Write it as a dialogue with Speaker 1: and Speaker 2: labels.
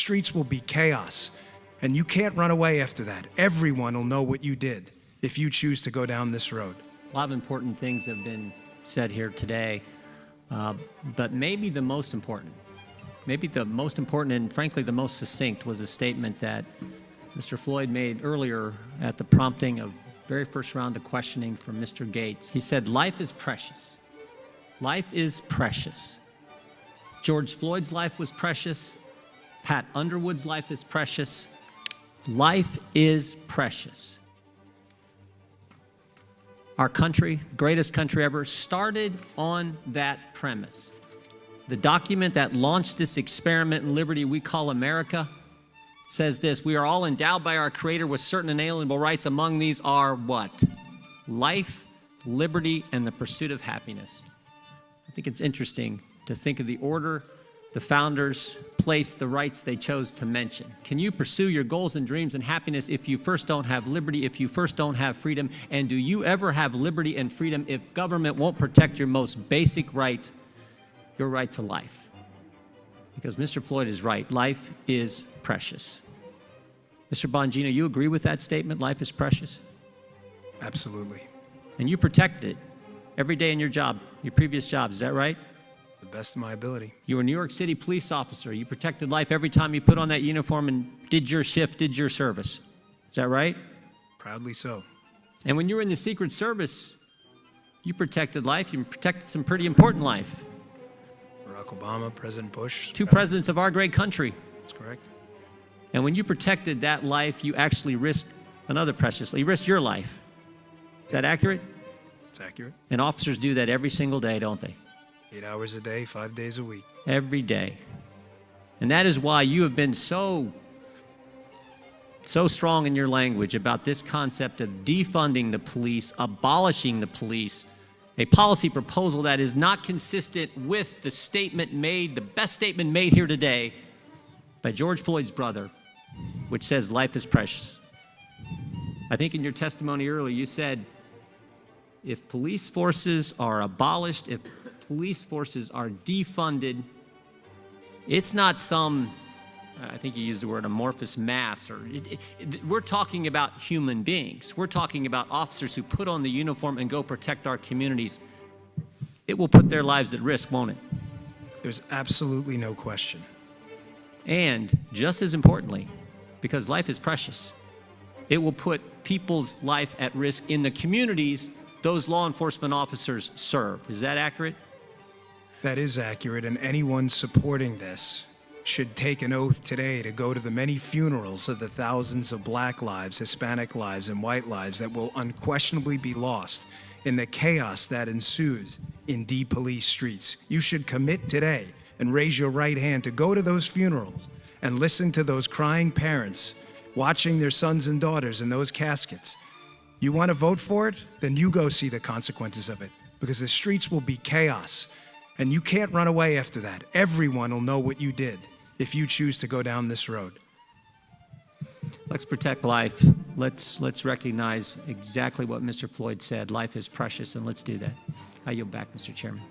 Speaker 1: streets will be chaos. And you can't run away after that. Everyone will know what you did if you choose to go down this road.
Speaker 2: A lot of important things have been said here today, but maybe the most important and frankly the most succinct was a statement that Mr. Floyd made earlier at the prompting of very first round of questioning from Mr. Gates. He said, "Life is precious. Life is precious. George Floyd's life was precious. Pat Underwood's life is precious. Life is precious." Our country, the greatest country ever, started on that premise. The document that launched this experiment in liberty we call America says this: we are all endowed by our Creator with certain inalienable rights. Among these are what? Life, liberty, and the pursuit of happiness. I think it's interesting to think of the order the founders placed the rights they chose to mention. Can you pursue your goals and dreams and happiness if you first don't have liberty, if you first don't have freedom? And do you ever have liberty and freedom if government won't protect your most basic right, your right to life? Because Mr. Floyd is right. Life is precious. Mr. Bongino, you agree with that statement? Life is precious?
Speaker 1: Absolutely.
Speaker 2: And you protected it every day in your job, your previous job, is that right?
Speaker 1: The best of my ability.
Speaker 2: You were a New York City police officer. You protected life every time you put on that uniform and did your shift, did your service. Is that right?
Speaker 1: Proudly so.
Speaker 2: And when you were in the Secret Service, you protected life. You protected some pretty important life.
Speaker 1: Barack Obama, President Bush.
Speaker 2: Two presidents of our great country.
Speaker 1: That's correct.
Speaker 2: And when you protected that life, you actually risked another precious life. You risked your life. Is that accurate?
Speaker 1: It's accurate.
Speaker 2: And officers do that every single day, don't they?
Speaker 1: 8 hours a day, 5 days a week.
Speaker 2: Every day. And that is why you have been so strong in your language about this concept of defunding the police, abolishing the police, a policy proposal that is not consistent with the statement made, the best statement made here today by George Floyd's brother, which says life is precious. I think in your testimony earlier you said, if police forces are abolished, if police forces are defunded, it's not some, I think you used the word amorphous mass, or we're talking about human beings. We're talking about officers who put on the uniform and go protect our communities. It will put their lives at risk, won't it?
Speaker 1: There's absolutely no question.
Speaker 2: And just as importantly, because life is precious, it will put people's life at risk in the communities those law enforcement officers serve. Is that accurate?
Speaker 1: That is accurate, and anyone supporting this should take an oath today to go to the many funerals of the thousands of black lives, Hispanic lives, and white lives that will unquestionably be lost in the chaos that ensues in de-policed streets. You should commit today and raise your right hand to go to those funerals and listen to those crying parents watching their sons and daughters in those caskets. You want to vote for it? Then you go see the consequences of it, because the streets will be chaos, and you can't run away after that. Everyone will know what you did if you choose to go down this road.
Speaker 2: Let's protect life. Let's recognize exactly what Mr. Floyd said. Life is precious, and let's do that. I yield back, Mr. Chairman.